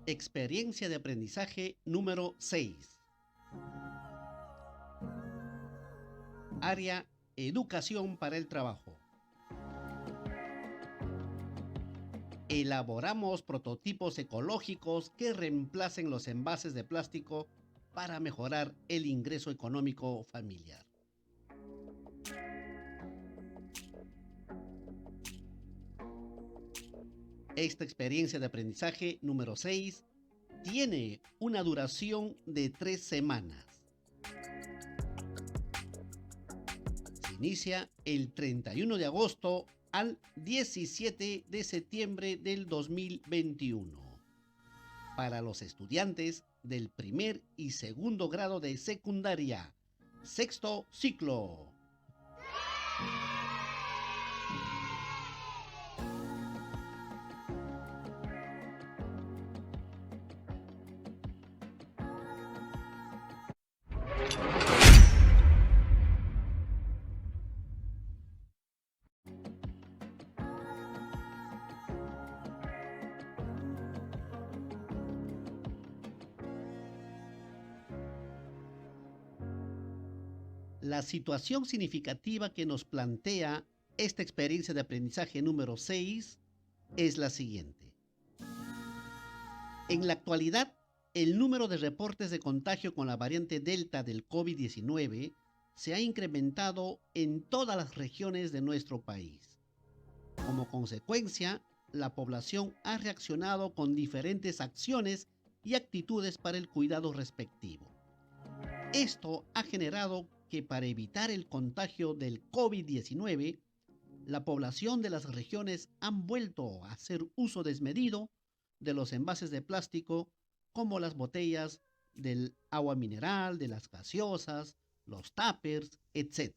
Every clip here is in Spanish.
Experiencia de aprendizaje número 6. Área Educación para el trabajo. Elaboramos prototipos ecológicos que reemplacen los envases de plástico para mejorar el ingreso económico familiar. Esta experiencia de aprendizaje número 6 tiene una duración de 3 semanas. Se inicia el 31 de agosto al 17 de septiembre del 2021 para los estudiantes del primer y segundo grado de secundaria, sexto ciclo. La situación significativa que nos plantea esta experiencia de aprendizaje número 6 es la siguiente. En la actualidad, el número de reportes de contagio con la variante Delta del COVID-19 se ha incrementado en todas las regiones de nuestro país. Como consecuencia, la población ha reaccionado con diferentes acciones y actitudes para el cuidado respectivo. Esto ha generado que para evitar el contagio del COVID-19, la población de las regiones han vuelto a hacer uso desmedido de los envases de plástico como las botellas del agua mineral, de las gaseosas, los tuppers, etc.,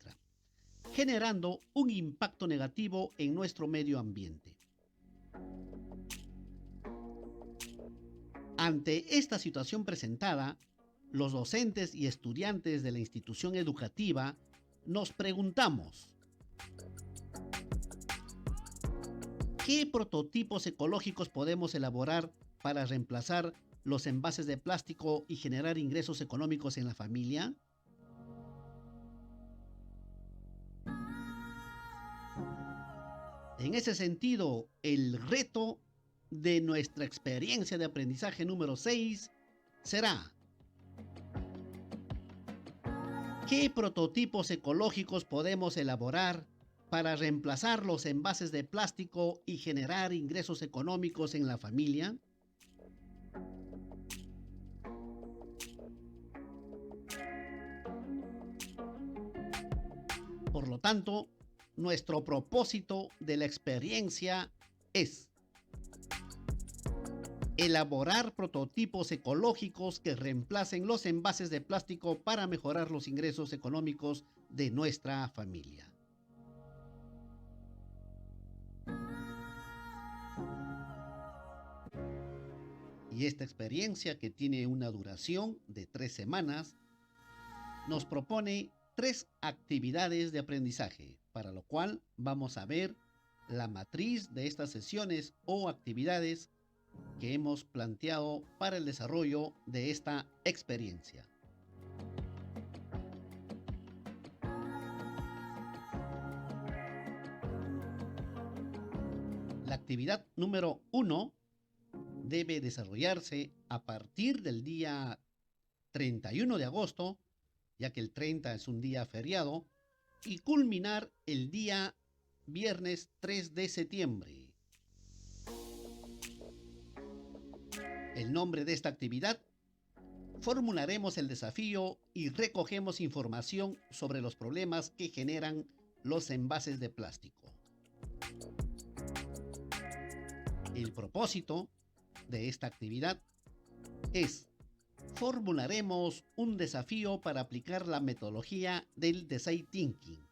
generando un impacto negativo en nuestro medio ambiente. Ante esta situación presentada, los docentes y estudiantes de la institución educativa nos preguntamos: ¿qué prototipos ecológicos podemos elaborar para reemplazar los envases de plástico y generar ingresos económicos en la familia? En ese sentido, el reto de nuestra experiencia de aprendizaje número 6 será: ¿qué prototipos ecológicos podemos elaborar para reemplazar los envases de plástico y generar ingresos económicos en la familia? Por lo tanto, nuestro propósito de la experiencia es elaborar prototipos ecológicos que reemplacen los envases de plástico para mejorar los ingresos económicos de nuestra familia. Y esta experiencia, que tiene una duración de 3 semanas, nos propone 3 actividades de aprendizaje, para lo cual vamos a ver la matriz de estas sesiones o actividades que hemos planteado para el desarrollo de esta experiencia. La actividad número 1 debe desarrollarse a partir del día 31 de agosto, ya que el 30 es un día feriado, y culminar el día viernes 3 de septiembre. El nombre de esta actividad: formularemos el desafío y recogemos información sobre los problemas que generan los envases de plástico. El propósito de esta actividad es: formularemos un desafío para aplicar la metodología del Design Thinking.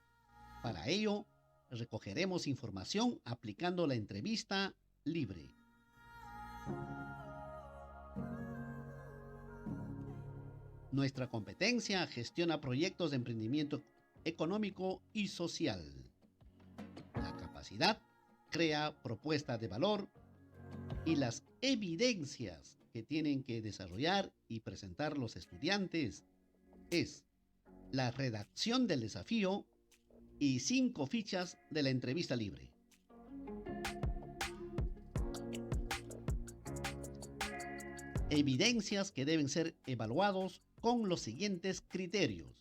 Para ello, recogeremos información aplicando la entrevista libre. Nuestra competencia gestiona proyectos de emprendimiento económico y social. La capacidad crea propuestas de valor y las evidencias que tienen que desarrollar y presentar los estudiantes es la redacción del desafío y 5 fichas de la entrevista libre. Evidencias que deben ser evaluados con los siguientes criterios.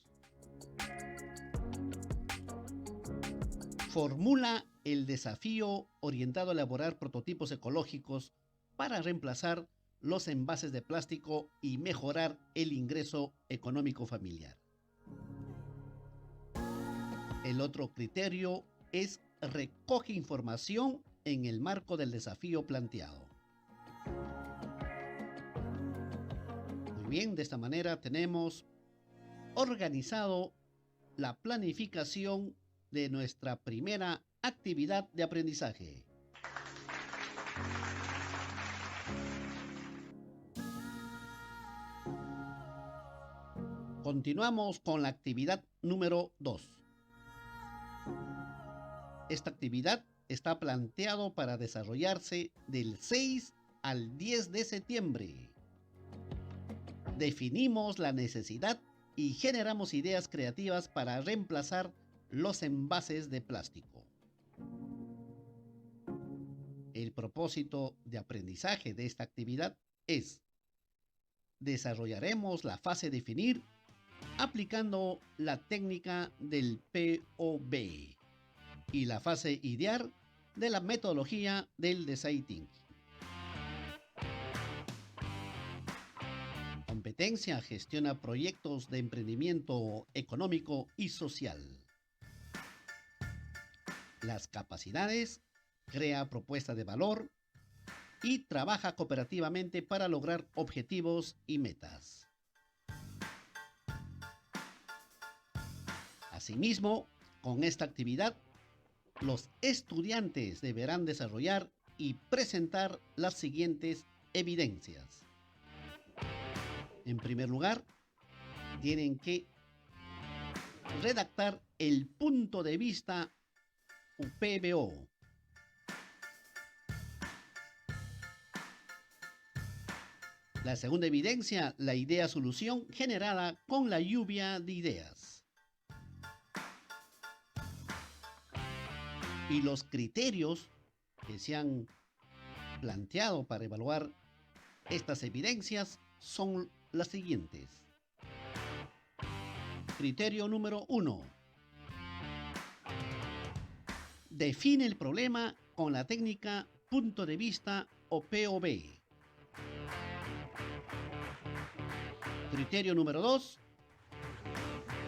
Formula el desafío orientado a elaborar prototipos ecológicos para reemplazar los envases de plástico y mejorar el ingreso económico familiar. El otro criterio es recoge información en el marco del desafío planteado. Muy bien, de esta manera tenemos organizado la planificación de nuestra primera actividad de aprendizaje. Continuamos con la actividad número 2. Esta actividad está planteado para desarrollarse del 6 al 10 de septiembre. Definimos la necesidad y generamos ideas creativas para reemplazar los envases de plástico. El propósito de aprendizaje de esta actividad es: desarrollaremos la fase definir aplicando la técnica del POV y la fase idear de la metodología del Design Thinking. Competencia: gestiona proyectos de emprendimiento económico y social. Las capacidades: crea propuesta de valor y trabaja cooperativamente para lograr objetivos y metas. Asimismo, con esta actividad, los estudiantes deberán desarrollar y presentar las siguientes evidencias. En primer lugar, tienen que redactar el punto de vista UPBO. La segunda evidencia, la idea-solución generada con la lluvia de ideas. Y los criterios que se han planteado para evaluar estas evidencias son las siguientes. Criterio número 1. Define el problema con la técnica punto de vista o POV. Criterio número 2.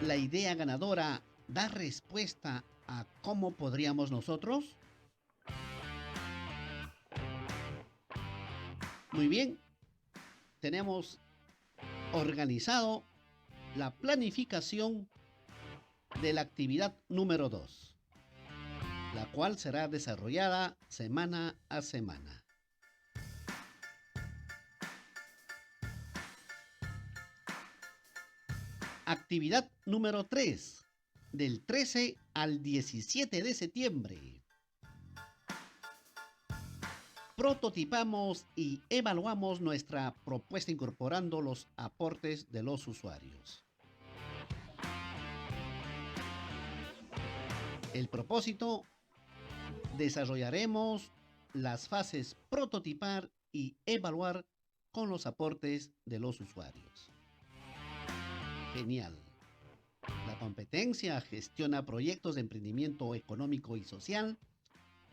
La idea ganadora da respuesta a cómo podríamos nosotros. Muy bien, tenemos organizado la planificación de la actividad número 2, la cual será desarrollada semana a semana. Actividad número 3, del 13 al 17 de septiembre. Prototipamos y evaluamos nuestra propuesta incorporando los aportes de los usuarios. El propósito: desarrollaremos las fases prototipar y evaluar con los aportes de los usuarios. Genial. La competencia: gestiona proyectos de emprendimiento económico y social,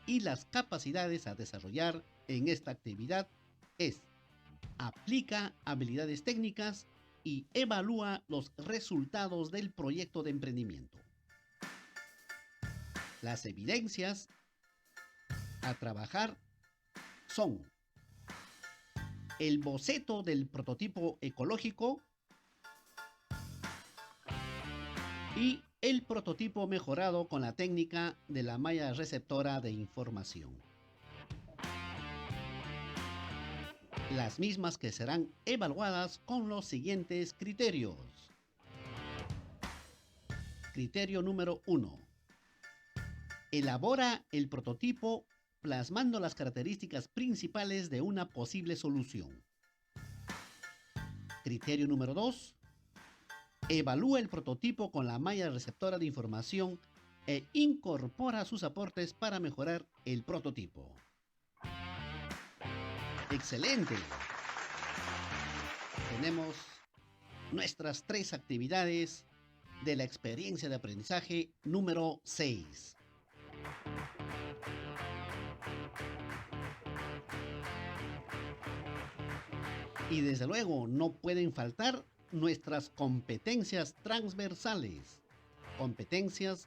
y las capacidades a desarrollar en esta actividad es: aplica habilidades técnicas y evalúa los resultados del proyecto de emprendimiento. Las evidencias a trabajar son: el boceto del prototipo ecológico y el prototipo mejorado con la técnica de la malla receptora de información. Las mismas que serán evaluadas con los siguientes criterios. Criterio número 1. Elabora el prototipo plasmando las características principales de una posible solución. Criterio número 2. Evalúa el prototipo con la malla receptora de información e incorpora sus aportes para mejorar el prototipo. ¡Excelente! Tenemos nuestras 3 actividades de la experiencia de aprendizaje número 6. Y desde luego no pueden faltar nuestras competencias transversales, competencias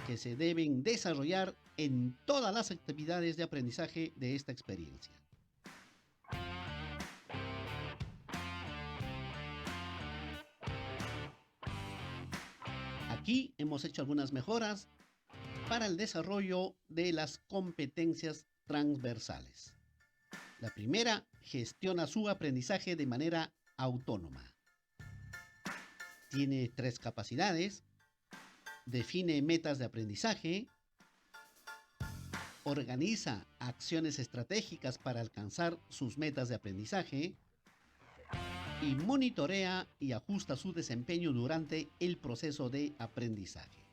que se deben desarrollar en todas las actividades de aprendizaje de esta experiencia. Aquí hemos hecho algunas mejoras para el desarrollo de las competencias transversales. La primera, gestiona su aprendizaje de manera autónoma. Tiene 3 capacidades. Define metas de aprendizaje. Organiza acciones estratégicas para alcanzar sus metas de aprendizaje. Y monitorea y ajusta su desempeño durante el proceso de aprendizaje.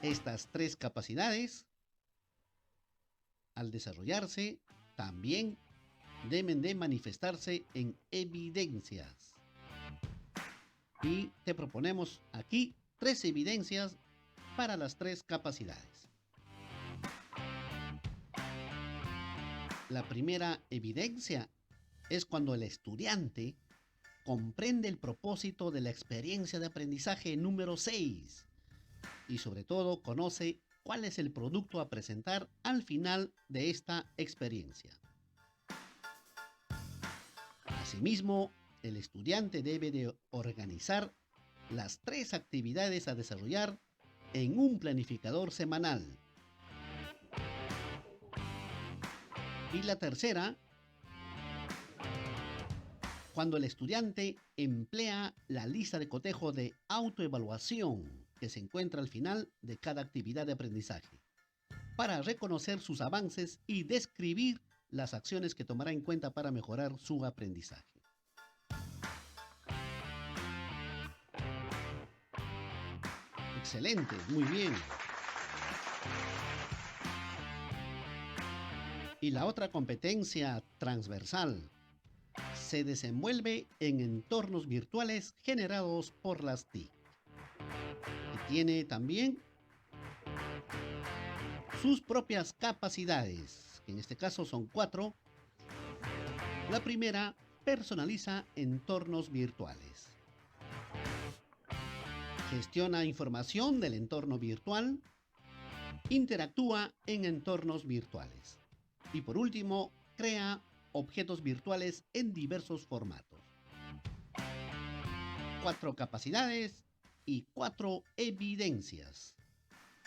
Estas 3 capacidades, al desarrollarse, también deben de manifestarse en evidencias. Y te proponemos aquí 3 evidencias para las 3 capacidades. La primera evidencia es cuando el estudiante comprende el propósito de la experiencia de aprendizaje número 6 y sobre todo conoce cuál es el producto a presentar al final de esta experiencia. Asimismo, el estudiante debe de organizar las 3 actividades a desarrollar en un planificador semanal. Y la tercera, cuando el estudiante emplea la lista de cotejo de autoevaluación que se encuentra al final de cada actividad de aprendizaje, para reconocer sus avances y describir las acciones que tomará en cuenta para mejorar su aprendizaje. Excelente, muy bien. Y la otra competencia transversal se desenvuelve en entornos virtuales generados por las TIC. Y tiene también sus propias capacidades, que en este caso son 4. La primera, personaliza entornos virtuales. Gestiona información del entorno virtual. Interactúa en entornos virtuales. Y por último, crea objetos virtuales en diversos formatos. 4 capacidades y 4 evidencias.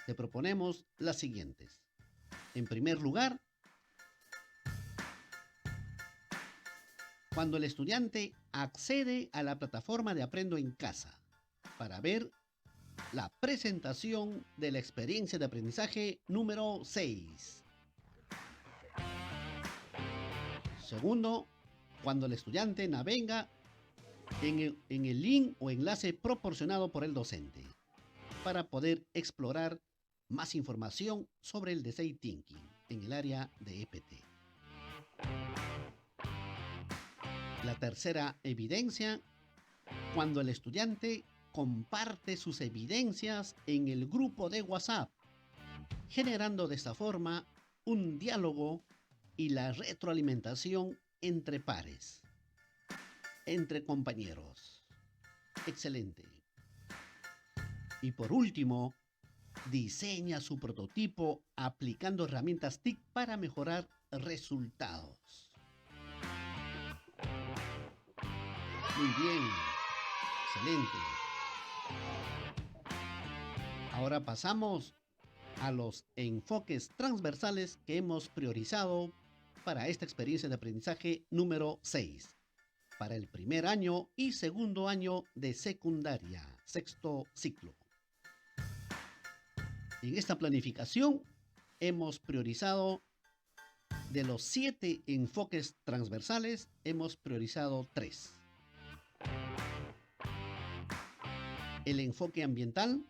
Te proponemos las siguientes. En primer lugar, cuando el estudiante accede a la plataforma de Aprendo en Casa para ver la presentación de la experiencia de aprendizaje número 6. Segundo, cuando el estudiante navega en el link o enlace proporcionado por el docente para poder explorar más información sobre el Design Thinking en el área de EPT. La tercera evidencia, cuando el estudiante comparte sus evidencias en el grupo de WhatsApp, generando de esta forma un diálogo y la retroalimentación entre pares, entre compañeros. Excelente. Y por último, diseña su prototipo aplicando herramientas TIC para mejorar resultados. Muy bien. Excelente. Ahora pasamos a los enfoques transversales que hemos priorizado para esta experiencia de aprendizaje número 6, para el primer año y segundo año de secundaria, sexto ciclo. En esta planificación hemos priorizado De los 7 enfoques transversales, hemos priorizado 3. El enfoque ambiental,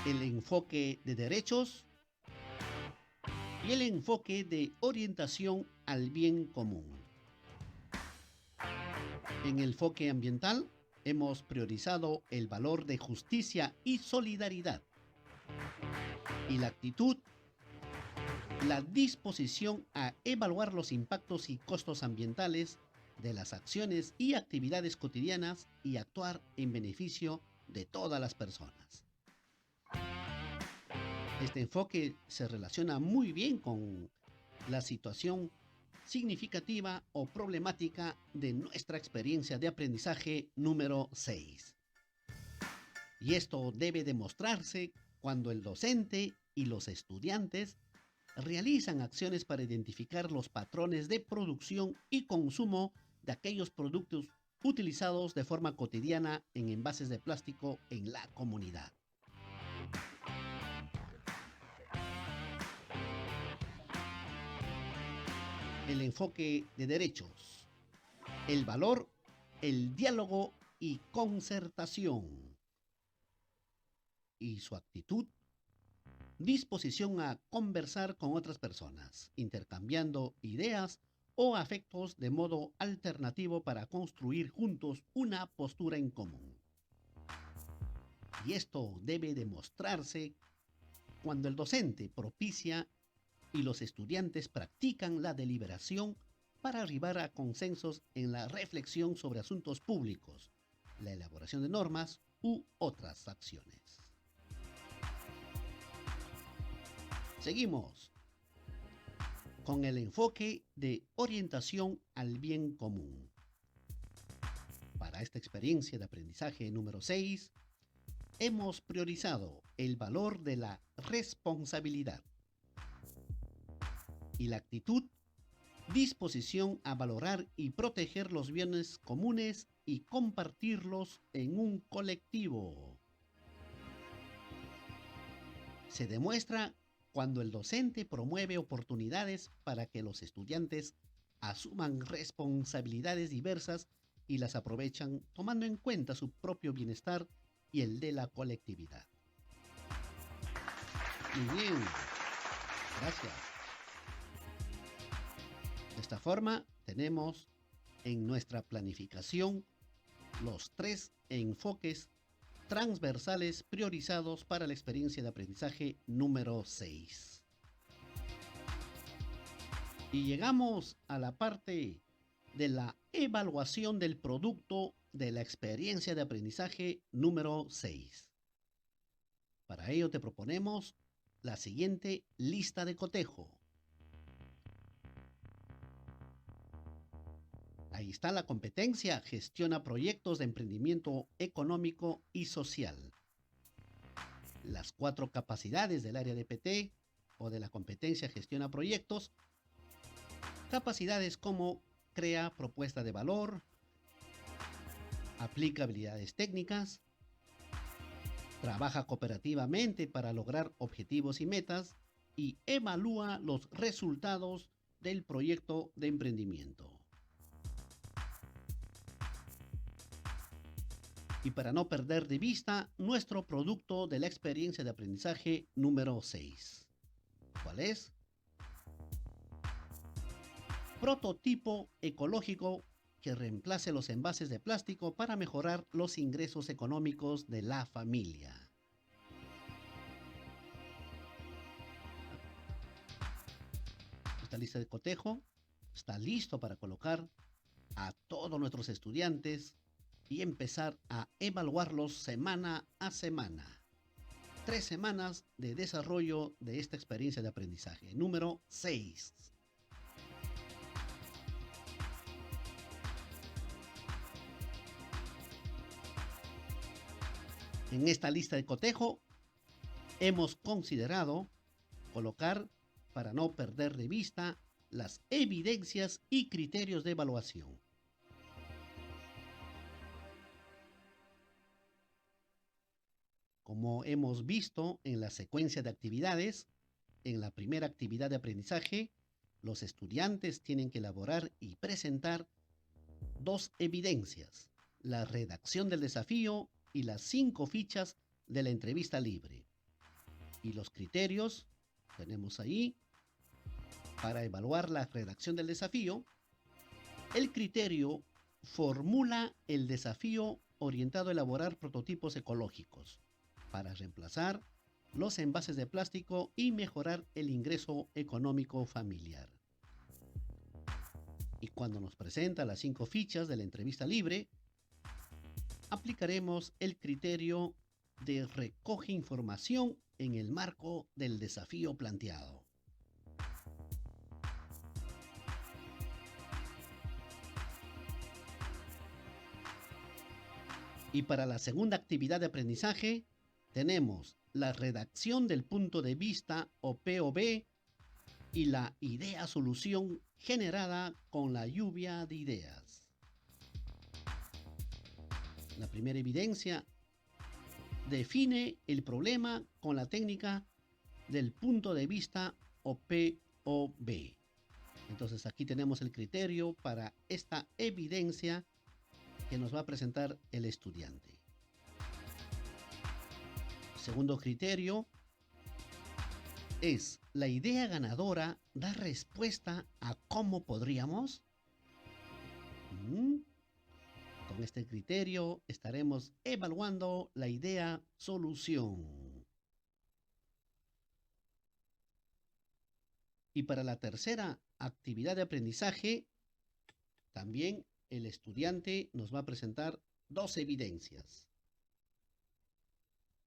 el enfoque de derechos y el enfoque de orientación al bien común. En el enfoque ambiental, hemos priorizado el valor de justicia y solidaridad y la actitud, la disposición a evaluar los impactos y costos ambientales de las acciones y actividades cotidianas y actuar en beneficio de todas las personas. Este enfoque se relaciona muy bien con la situación significativa o problemática de nuestra experiencia de aprendizaje número 6. Y esto debe demostrarse cuando el docente y los estudiantes realizan acciones para identificar los patrones de producción y consumo de aquellos productos utilizados de forma cotidiana en envases de plástico en la comunidad. El enfoque de derechos, el valor, el diálogo y concertación. Y su actitud, disposición a conversar con otras personas, intercambiando ideas o afectos de modo alternativo para construir juntos una postura en común. Y esto debe demostrarse cuando el docente propicia y los estudiantes practican la deliberación para arribar a consensos en la reflexión sobre asuntos públicos, la elaboración de normas u otras acciones. Seguimos con el enfoque de orientación al bien común. Para esta experiencia de aprendizaje número 6, hemos priorizado el valor de la responsabilidad y la actitud, disposición a valorar y proteger los bienes comunes y compartirlos en un colectivo. Se demuestra cuando el docente promueve oportunidades para que los estudiantes asuman responsabilidades diversas y las aprovechan tomando en cuenta su propio bienestar y el de la colectividad. Muy bien, gracias. De esta forma, tenemos en nuestra planificación los 3 enfoques transversales priorizados para la experiencia de aprendizaje número 6. Y llegamos a la parte de la evaluación del producto de la experiencia de aprendizaje número 6. Para ello te proponemos la siguiente lista de cotejo. Ahí está la competencia, gestiona proyectos de emprendimiento económico y social. Las 4 capacidades del área de PT o de la competencia, gestiona proyectos. Capacidades como crea propuesta de valor, aplica habilidades técnicas, trabaja cooperativamente para lograr objetivos y metas y evalúa los resultados del proyecto de emprendimiento. Y para no perder de vista nuestro producto de la experiencia de aprendizaje número 6. ¿Cuál es? Prototipo ecológico que reemplace los envases de plástico para mejorar los ingresos económicos de la familia. Esta lista de cotejo está listo para colocar a todos nuestros estudiantes y empezar a evaluarlos semana a semana. 3 semanas de desarrollo de esta experiencia de aprendizaje. Número 6. En esta lista de cotejo hemos considerado colocar, para no perder de vista, las evidencias y criterios de evaluación. Como hemos visto en la secuencia de actividades, en la primera actividad de aprendizaje, los estudiantes tienen que elaborar y presentar dos evidencias: la redacción del desafío y las 5 fichas de la entrevista libre. Y los criterios tenemos ahí para evaluar la redacción del desafío. El criterio formula el desafío orientado a elaborar prototipos ecológicos para reemplazar los envases de plástico y mejorar el ingreso económico familiar. Y cuando nos presenta las 5 fichas de la entrevista libre, aplicaremos el criterio de recoge información en el marco del desafío planteado. Y para la segunda actividad de aprendizaje tenemos la redacción del punto de vista o POV y la idea-solución generada con la lluvia de ideas. La primera evidencia define el problema con la técnica del punto de vista o POV. Entonces aquí tenemos el criterio para esta evidencia que nos va a presentar el estudiante. Segundo criterio es: ¿la idea ganadora da respuesta a cómo podríamos? Con este criterio estaremos evaluando la idea solución. Y para la tercera actividad de aprendizaje, también el estudiante nos va a presentar 2 evidencias.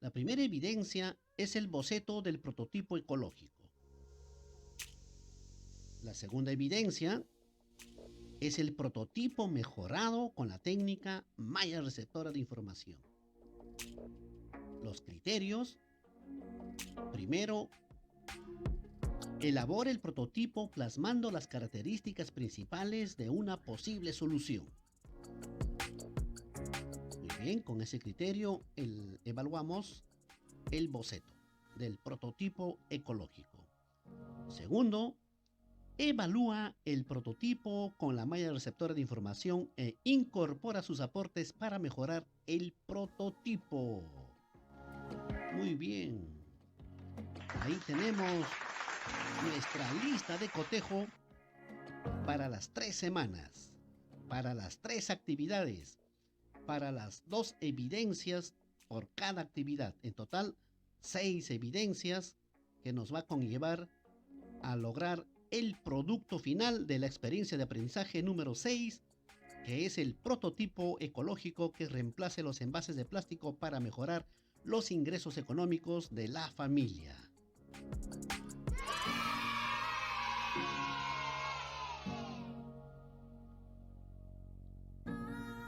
La primera evidencia es el boceto del prototipo ecológico. La segunda evidencia es el prototipo mejorado con la técnica malla receptora de información. Los criterios: primero, elabora el prototipo plasmando las características principales de una posible solución. Muy bien, con ese criterio evaluamos el boceto del prototipo ecológico. Segundo, evalúa el prototipo con la malla receptora de información e incorpora sus aportes para mejorar el prototipo. Muy bien. Ahí tenemos nuestra lista de cotejo para las 3 semanas, para las 3 actividades, para las 2 evidencias por cada actividad. En total, 6 evidencias que nos va a conllevar a lograr el producto final de la experiencia de aprendizaje número 6, que es el prototipo ecológico que reemplace los envases de plástico para mejorar los ingresos económicos de la familia.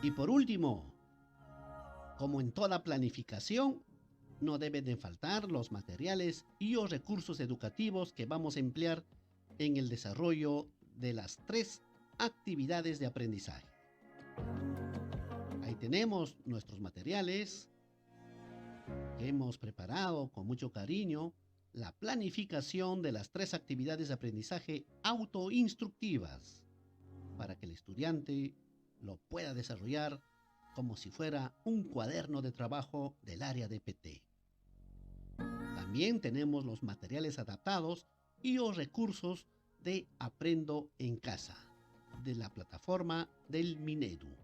Y por último, como en toda planificación, no deben de faltar los materiales y los recursos educativos que vamos a emplear en el desarrollo de las 3 actividades de aprendizaje. Ahí tenemos nuestros materiales que hemos preparado con mucho cariño: la planificación de las 3 actividades de aprendizaje autoinstructivas para que el estudiante lo pueda desarrollar como si fuera un cuaderno de trabajo del área de PT. También tenemos los materiales adaptados y los recursos de Aprendo en Casa, de la plataforma del Minedu,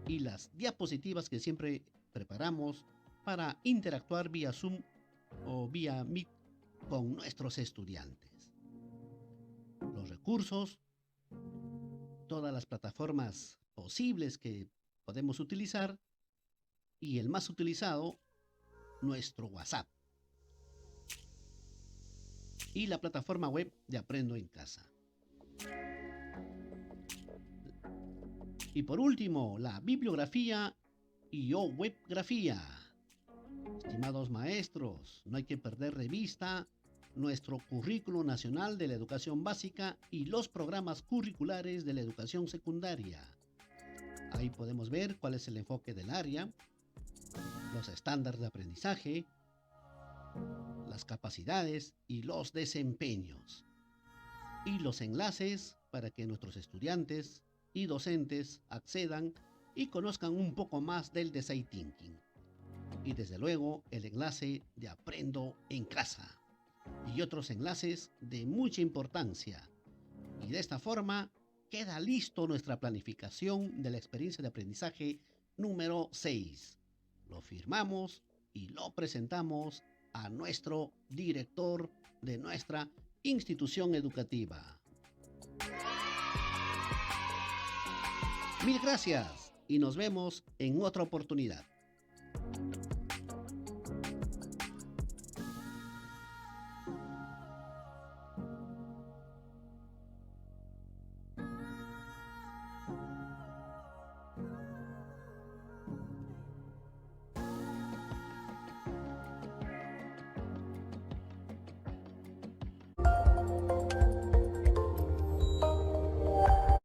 y las diapositivas que siempre preparamos para interactuar vía Zoom o vía Meet con nuestros estudiantes. Los recursos, todas las plataformas posibles que podemos utilizar, y el más utilizado, nuestro WhatsApp y la plataforma web de Aprendo en Casa. Y por último, la bibliografía y o webgrafía. Estimados maestros, no hay que perder de vista nuestro currículo nacional de la educación básica y los programas curriculares de la educación secundaria. Ahí podemos ver cuál es el enfoque del área, los estándares de aprendizaje, las capacidades y los desempeños, y los enlaces para que nuestros estudiantes y docentes accedan y conozcan un poco más del Design Thinking. Y desde luego el enlace de Aprendo en Casa y otros enlaces de mucha importancia. Y de esta forma queda listo nuestra planificación de la experiencia de aprendizaje número 6. Lo firmamos y lo presentamos a nuestro director de nuestra institución educativa. Mil gracias y nos vemos en otra oportunidad.